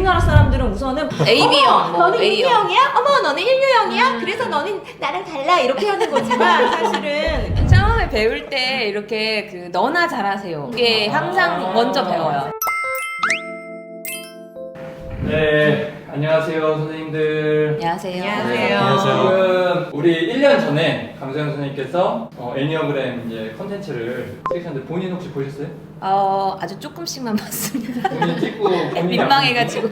우리나라 사람들은 우선은 AB형, 뭐 너는 A형. A형이야? 어머 너는 1유형이야? 그래서 너는 나랑 달라 이렇게 하는 거지만 사실은 처음에 배울 때 이렇게 그 너나 잘하세요. 이게 항상 먼저 배워요. 네, 안녕하세요 선생님들. 안녕하세요. 안녕하세요. 지금 우리 1년 전에 강소영 선생님께서 애니어그램 이제 컨텐츠를 찍으셨는데 본인 혹시 보셨어요? 아주 조금씩만 봤습니다. 본인 찍고 본인이 민망해가지고.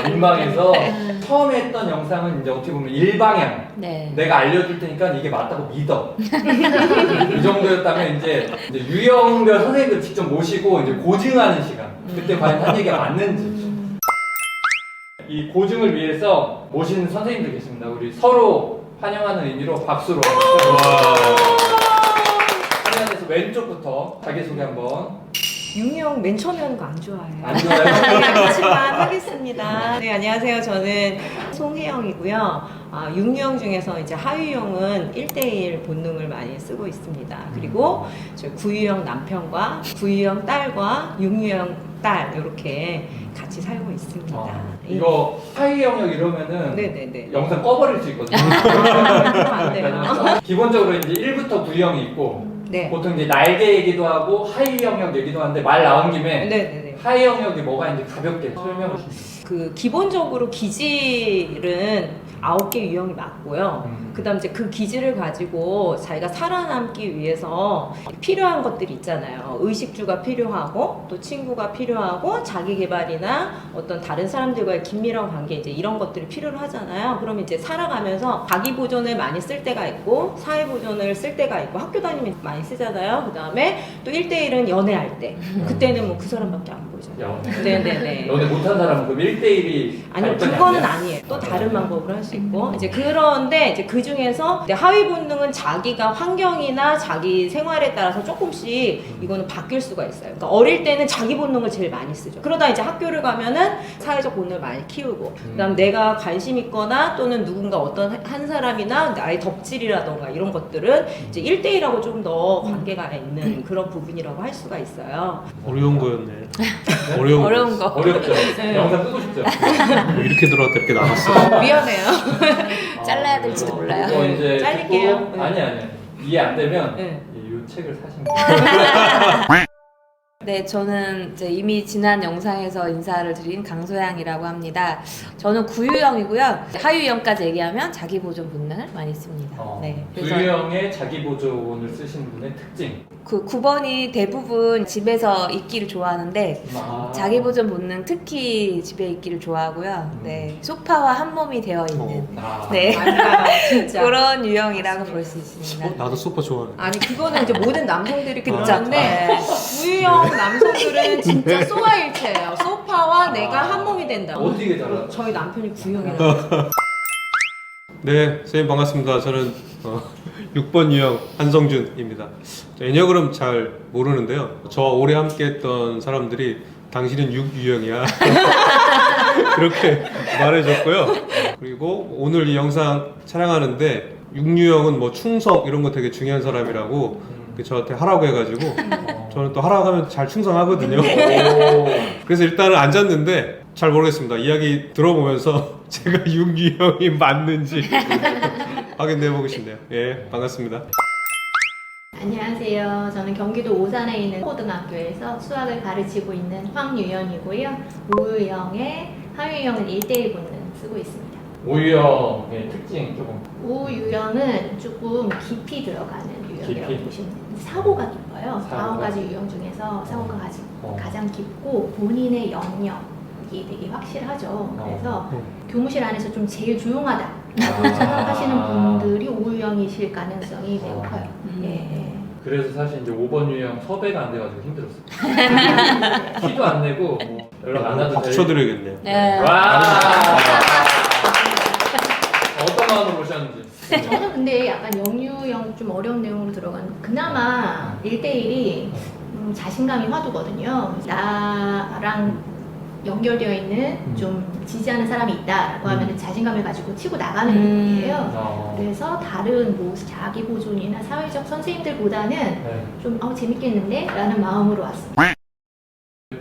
민망해서 처음에 했던 영상은 이제 어떻게 보면 일방향. 네. 내가 알려줄 테니까 이게 맞다고 믿어. 이 정도였다면 이제 유형별 선생님들 직접 모시고 이제 고증하는 시간. 그때 과연 한 얘기가 맞는지. 이 고증을 위해서 모신 선생님들 계십니다. 우리 서로 환영하는 의미로 박수로. 화면에서 왼쪽부터 자기소개 한번. 육유형 맨 처음에 하는 거 안 좋아해요. 안 좋아요? 그렇지만 하겠습니다. 네, 안녕하세요. 저는 송혜영이고요. 육유형 중에서 이제 하유형은 1대1 본능을 많이 쓰고 있습니다. 그리고 저 구유형 남편과 구유형 딸과 육유형 딸 이렇게 같이 살고 있습니다. 이거 하이 영역 이러면은 네네네. 영상 꺼버릴 수 있거든요. 그러면 안 돼요. 기본적으로 이제 1부터 9형이 있고 네. 보통 이제 날개 얘기도 하고 하이 영역 얘기도 하는데 말 나온 김에 네네네. 하이 영역이 뭐가 있는지 가볍게 설명을 주세요. 그 기본적으로 기질은 9개 유형이 맞고요. 그다음 이제 그 기질을 가지고 자기가 살아남기 위해서 필요한 것들이 있잖아요. 의식주가 필요하고 또 친구가 필요하고 자기 개발이나 어떤 다른 사람들과의 긴밀한 관계 이제 이런 것들이 필요로 하잖아요. 그럼 이제 살아가면서 자기 보존을 많이 쓸 때가 있고 사회 보존을 쓸 때가 있고 학교 다니면 많이 쓰잖아요. 그다음에 또 1대1은 연애할 때 그때는 뭐 그 사람밖에 안 보이잖아요. 네네네. 연애 못한 사람은 그럼 1대1이 아니요, 그거는 아니에요. 또 다른 방법으로 할 수 있고. 이제 그런데 이제 그 중에서 이제 하위 본능은 자기가 환경이나 자기 생활에 따라서 조금씩 이거는 바뀔 수가 있어요. 그러니까 어릴 때는 자기 본능을 제일 많이 쓰죠. 그러다 이제 학교를 가면은 사회적 본능을 많이 키우고, 그다음 내가 관심 있거나 또는 누군가 어떤 한 사람이나 나의 덕질이라던가 이런 것들은 이제 1대1하고 좀 더 관계가 있는 그런 부분이라고 할 수가 있어요. 어려운 거였네. 어려운 거. 어렵죠. 네. 영상 끄고 싶죠. 뭐 이렇게 들어왔다 이렇게 나왔어. 미안해요. 잘라야 될지도 몰라요. 이거 이제 잘릴게요. 듣고 아니 이해 안 되면 네. 이 책을 사시면 돼요. 네, 저는 이제 이미 지난 영상에서 인사를 드린 강소양이라고 합니다. 저는 구유형이고요. 하유형까지 얘기하면 자기 보존 본능을 많이 씁니다. 네, 그래서 유형의 자기 보존을 쓰시는 분의 특징. 그 9번이 대부분 집에서 있기를 좋아하는데 자기 보존 본능 특히 집에 있기를 좋아하고요. 네, 소파와 한 몸이 되어 있는 네. 맞아요, 진짜. 그런 유형이라고 볼 수 있습니다. 나도 소파 좋아해. 아니 그거는 이제 모든 남성들이 그쵸. 그러는데 구유형 남성들은 진짜 소아일체예요. 소파와 내가 한 몸이 된다. 어떻게 잘하죠? 저희 남편이 구유형이라고. 네, 선생님 반갑습니다. 저는 6번 유형 한성준입니다. 애니어그램 잘 모르는데요. 저와 오래 함께했던 사람들이 당신은 6유형이야 그렇게 말해줬고요. 그리고 오늘 이 영상 촬영하는데 6유형은 뭐 충성 이런 거 되게 중요한 사람이라고 저한테 하라고 해가지고 저는 또 하라고 하면 잘 충성하거든요. 그래서 일단은 앉았는데 잘 모르겠습니다. 이야기 들어보면서 제가 6유형이 맞는지 확인해보고 싶네요. 예, 반갑습니다. 안녕하세요. 저는 경기도 오산에 있는 고등학교에서 수학을 가르치고 있는 황유연이고요. 우유형의 하유형은 1대1 본능 쓰고 있습니다. 오유형의 특징 조금. 우유형은 조금 깊이 들어가는 유형이라고 깊이? 보시면 돼요. 사고가 깊어요. 사고가? 9가지 유형 중에서 사고가 가장 깊고 본인의 영역이 되게 확실하죠. 그래서 교무실 안에서 좀 제일 조용하다라고 생각하시는 분들이 우유형이실 가능성이 매우 커요. 예. 그래서 사실 이제 5번 유형 섭외가 안 돼가지고 힘들었어요. 티도 안 내고 뭐 연락 안 하도 박수 쳐드려야겠네요. 네. 와. 어떤 마음으로 오셨는지. 저는 근데 약간 영유형 좀 어려운 내용으로 들어간 그나마 1대1이 자신감이 화두거든요. 나랑 연결되어 있는 좀 지지하는 사람이 있다라고 하면 자신감을 가지고 치고 나가는 부분이에요. 그래서 다른 뭐 자기 보존이나 사회적 선생님들보다는 좀 재밌겠는데? 라는 마음으로 왔습니다.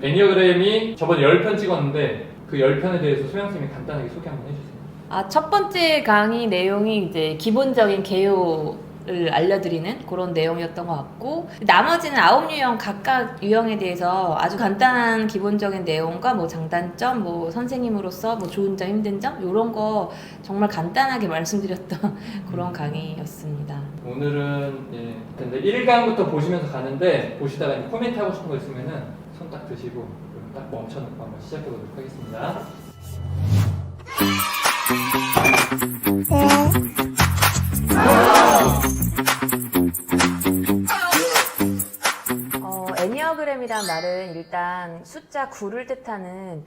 애니어그램이 저번에 10편 찍었는데 그 10편에 대해서 소영쌤이 간단하게 소개 한번 해주세요. 첫 번째 강의 내용이 이제 기본적인 개요를 알려드리는 그런 내용이었던 것 같고, 나머지는 9유형 각각 유형에 대해서 아주 간단한 기본적인 내용과 뭐 장단점, 뭐 선생님으로서 뭐 좋은 점, 힘든 점 이런 거 정말 간단하게 말씀드렸던 그런 강의였습니다. 오늘은 근데 1강부터 보시면서 가는데 보시다가 이제 코멘트 하고 싶은 거 있으면은 손 딱 드시고 딱 멈춰놓고 한번 시작해보도록 하겠습니다. 애니어그램이란 말은 일단 숫자 9를 뜻하는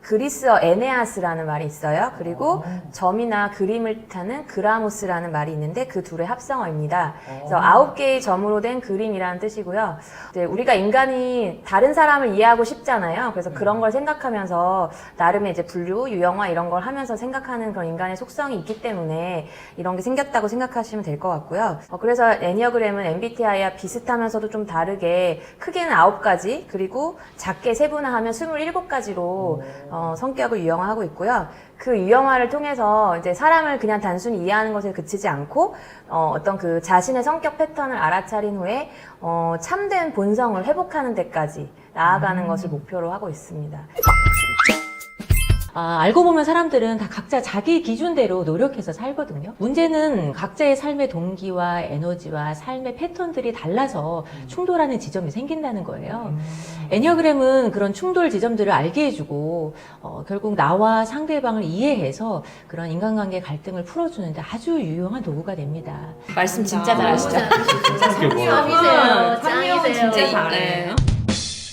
그리스어 에네아스라는 말이 있어요. 그리고 점이나 그림을 뜻하는 그라모스라는 말이 있는데 그 둘의 합성어입니다. 그래서 9개의 점으로 된 그림이라는 뜻이고요. 이제 우리가 인간이 다른 사람을 이해하고 싶잖아요. 그래서 그런 걸 생각하면서 나름의 이제 분류, 유형화 이런 걸 하면서 생각하는 그런 인간의 속성이 있기 때문에 이런 게 생겼다고 생각하시면 될 것 같고요. 그래서 애니어그램은 MBTI와 비슷하면서도 좀 다르게 크게는 9가지, 그리고 작게 세분화하면 27가지로 성격을 유형화하고 있고요. 그 유형화를 통해서 이제 사람을 그냥 단순히 이해하는 것에 그치지 않고 어떤 그 자신의 성격 패턴을 알아차린 후에 참된 본성을 회복하는 데까지 나아가는 것을 목표로 하고 있습니다. 알고 보면 사람들은 다 각자 자기 기준대로 노력해서 살거든요. 문제는 각자의 삶의 동기와 에너지와 삶의 패턴들이 달라서 충돌하는 지점이 생긴다는 거예요. 애니어그램은 그런 충돌 지점들을 알게 해주고 결국 나와 상대방을 이해해서 그런 인간관계 갈등을 풀어주는데 아주 유용한 도구가 됩니다. 말씀 진짜 잘하시죠? 짱이세요. 짱이세요. 진짜 네. 잘해요.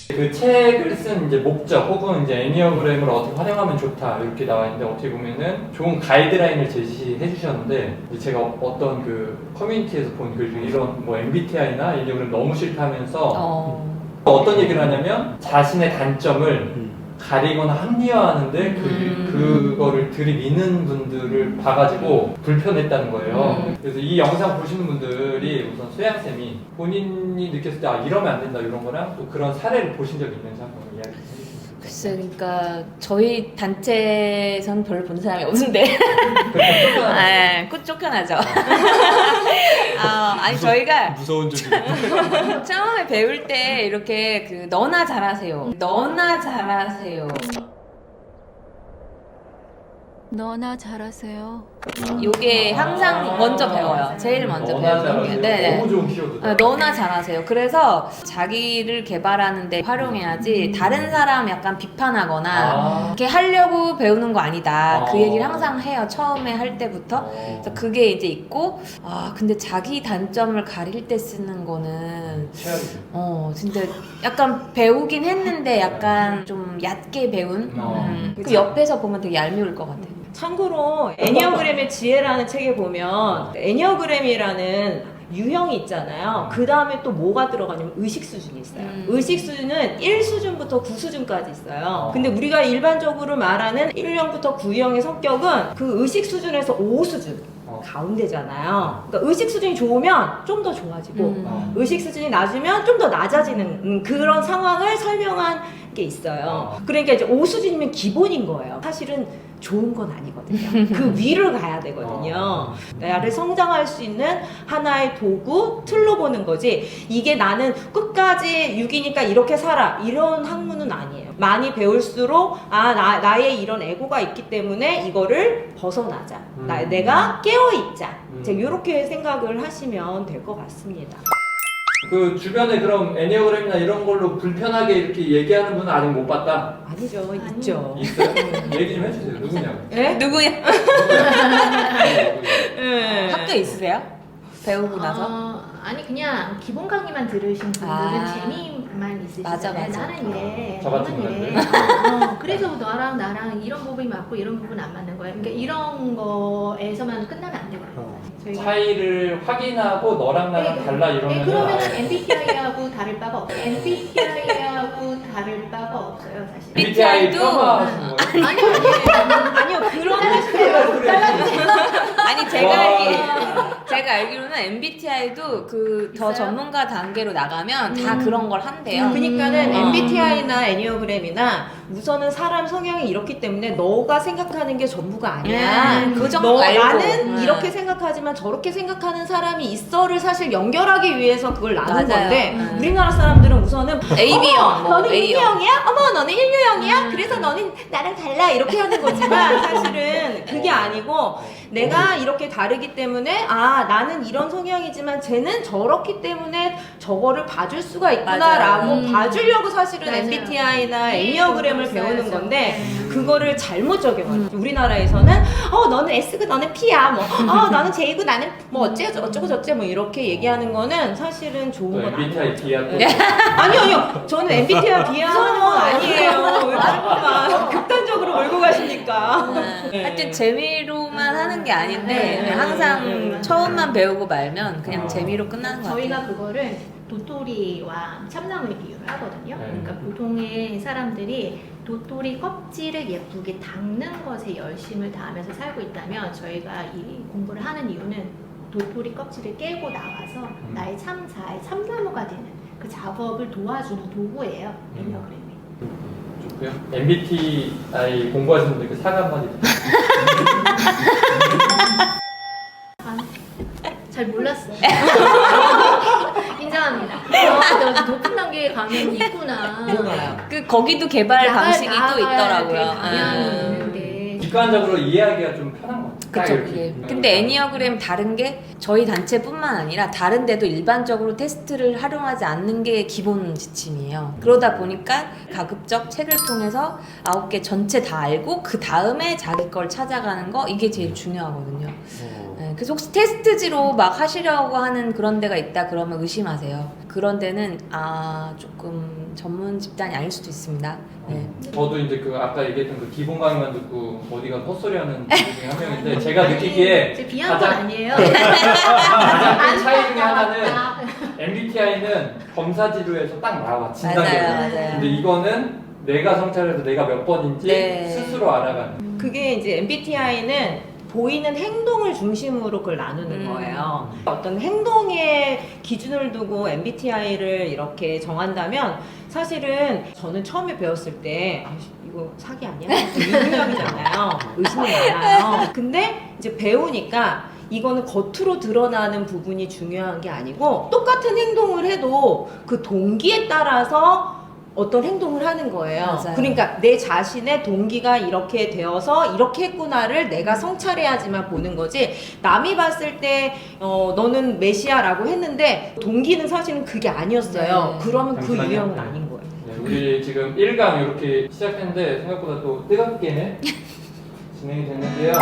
그 책을 쓴 이제 목적 혹은 이제 애니어그램을 어떻게 활용하면 좋다 이렇게 나와 있는데 어떻게 보면은 좋은 가이드라인을 제시해 주셨는데 이제 제가 어떤 그 커뮤니티에서 본 글 중에 이런 뭐 MBTI나 애니어그램 너무 싫다면서 어떤 얘기를 하냐면 자신의 단점을 가리거나 합리화하는데 그거를 들이미는 분들을 봐가지고 불편했다는 거예요. 그래서 이 영상 보시는 분들이 우선 소양쌤이 본인이 느꼈을 때 이러면 안 된다 이런 거랑 또 그런 사례를 보신 적이 있는지 한번 이야기 해주세요. 글쎄, 그러니까 저희 단체에선 별로 본 사람이 없는데 꾹 쫓겨나죠. 아니 저희가 무서운 적이 처음에 배울 때 이렇게 그 너나 잘하세요. 너나 잘하세요. 너나 잘하세요. 요게 항상 먼저 배워요. 제일 먼저 너나 배우는 게. 잘하세요. 네네. 너무 좋은 키워드다. 너나 잘하세요. 그래서 자기를 개발하는 데 활용해야지 다른 사람 약간 비판하거나 이렇게 하려고 배우는 거 아니다. 그 얘기를 항상 해요. 처음에 할 때부터. 그래서 그게 이제 있고, 근데 자기 단점을 가릴 때 쓰는 거는 최악이죠. 진짜 약간 배우긴 했는데 약간 좀 얕게 배운? 그 옆에서 보면 되게 얄미울 것 같아요. 참고로 애니어그램의 지혜라는 책에 보면 애니어그램이라는 유형이 있잖아요. 그 다음에 또 뭐가 들어가냐면 의식 수준이 있어요. 의식 수준은 1수준부터 9수준까지 있어요. 근데 우리가 일반적으로 말하는 1형부터 9형의 성격은 그 의식 수준에서 5수준 가운데잖아요. 그러니까 의식 수준이 좋으면 좀 더 좋아지고 의식 수준이 낮으면 좀 더 낮아지는 그런 상황을 설명한 게 있어요. 그러니까 이제 5수준이면 기본인 거예요. 사실은 좋은 건 아니거든요. 그 위를 가야 되거든요. 나를 성장할 수 있는 하나의 도구, 틀로 보는 거지. 이게 나는 끝까지 6이니까 이렇게 살아. 이런 학문은 아니에요. 많이 배울수록 나의 이런 에고가 있기 때문에 이거를 벗어나자. 내가 깨어있자. 이렇게 생각을 하시면 될 것 같습니다. 그 주변에 그럼 애니어그램이나 이런 걸로 불편하게 이렇게 얘기하는 분은 아직 못 봤다? 아니죠. 있죠. 있어요? 얘기 좀 해주세요. 누구냐고. 예? 누구야? 예. 학교 있으세요? 배우고 나서? 아니 그냥 기본 강의만 들으신 분들은 재미만 있으시잖아요. 맞아. 나는 이래, 저 같은 너는 이래. 그래서 나랑 이런 부분이 맞고 이런 부분 안 맞는 거예요. 그러니까 이런 거에서만 끝나면 안 되거든요. 저희가 차이를 확인하고 너랑 나랑 달라 이러면 그러면 MBTI하고 다를 바가 없어요. MBTI하고 다를 바가 없어요, 사실. MBTI MBTI 도 폄하하시는 거예요? 아니요. 아니요, 그런 거 아니 제가 알기로는 MBTI도 그 더 있어요? 전문가 단계로 나가면 다 그런 걸 한대요. 그러니까는 MBTI나 애니어그램이나 우선은 사람 성향이 이렇기 때문에 너가 생각하는 게 전부가 아니야. 그 정도 알고. 나는 이렇게 생각하지만 저렇게 생각하는 사람이 있어를 사실 연결하기 위해서 그걸 나눈 맞아요. 건데 우리나라 사람들은 우선은 AB형, 뭐 너는 A형. A형이야? 어머 너는 1유형이야? 그래서 너는 나랑 달라 이렇게 하는 거지만 사실은 그게 아니고 내가 이렇게 다르기 때문에 나는 이런 성향이지만 쟤는 저렇기 때문에 저거를 봐줄 수가 있구나라고 봐주려고 사실은 맞아요. MBTI나 네, 애니어그램을 그거 배우는 써야죠. 건데 그거를 잘못 적용하죠. 우리나라에서는 너는 S고 너는 P야 뭐 나는 J고 나는 뭐 어쩌고 저쩌고 뭐 이렇게 얘기하는 거는 사실은 좋은 건 아니에요. MBTI B야 또. 아니요. 저는 MBTI 비하하는 건 아니에요. 왜 자꾸만 극단적으로 몰고 가십니까? 네. 하여튼 재미로만 하는 게 아닌데 네. 항상 처음만 배우고 말면 그냥 재미로 끝나는 것 같아요. 저희가 그거를 도토리와 참나무에 비유를 하거든요. 네. 그러니까 보통의 사람들이 도토리 껍질을 예쁘게 닦는 것에 열심을 다하면서 살고 있다면 저희가 이 공부를 하는 이유는 도토리 껍질을 깨고 나가서 나의 참사의 참나무가 되는 그 작업을 도와주는 도구예요. 애니어그램이. 좋고요. MBTI 공부하시는 분들 그 사과 한마디 잘 몰랐어요. 인정합니다. 높은 단계에 가면 있구나. 거기도 개발 방식이 또 나가야 있더라고요. 될 방향이 있는데. 객관적으로 이해하기가 좀 편한 것 같아요. 그쵸. 이렇게. 예. 근데 애니어그램 다른 게 저희 단체뿐만 아니라 다른 데도 일반적으로 테스트를 활용하지 않는 게 기본 지침이에요. 그러다 보니까 가급적 책을 통해서 9개 전체 다 알고 그 다음에 자기 걸 찾아가는 거 이게 제일 중요하거든요. 네, 그래서 혹시 테스트지로 막 하시려고 하는 그런 데가 있다 그러면 의심하세요. 그런 데는 조금 전문 집단이 아닐 수도 있습니다. 네. 저도 이제 그 아까 얘기했던 그 기본 강의만 듣고 어디가 헛소리하는 분들 중에 한 명인데 제가 느끼기에 제 비한 건 아니에요. 가장 큰 차이 중에 아, 하나는 MBTI는 검사 지도에서 딱 나와 진단이. 맞아요. 근데 이거는 내가 성찰해서 내가 몇 번인지 네. 스스로 알아가는. 그게 이제 MBTI는 보이는 행동을 중심으로 그걸 나누는 거예요. 어떤 행동의 기준을 두고 MBTI를 이렇게 정한다면 사실은 저는 처음에 배웠을 때 이거 사기 아니야? 유명이잖아요. 의심이 많아요. 근데 이제 배우니까 이거는 겉으로 드러나는 부분이 중요한 게 아니고 똑같은 행동을 해도 그 동기에 따라서 어떤 행동을 하는 거예요. 맞아요. 그러니까 내 자신의 동기가 이렇게 되어서 이렇게 했구나를 내가 성찰해야지만 보는 거지. 남이 봤을 때 너는 메시아라고 했는데 동기는 사실은 그게 아니었어요. 네. 그러면 그 잠시만요. 유형은 아닌 거예요. 네, 우리 지금 1강 이렇게 시작했는데 생각보다 또 뜨겁게 진행이 됐는데요.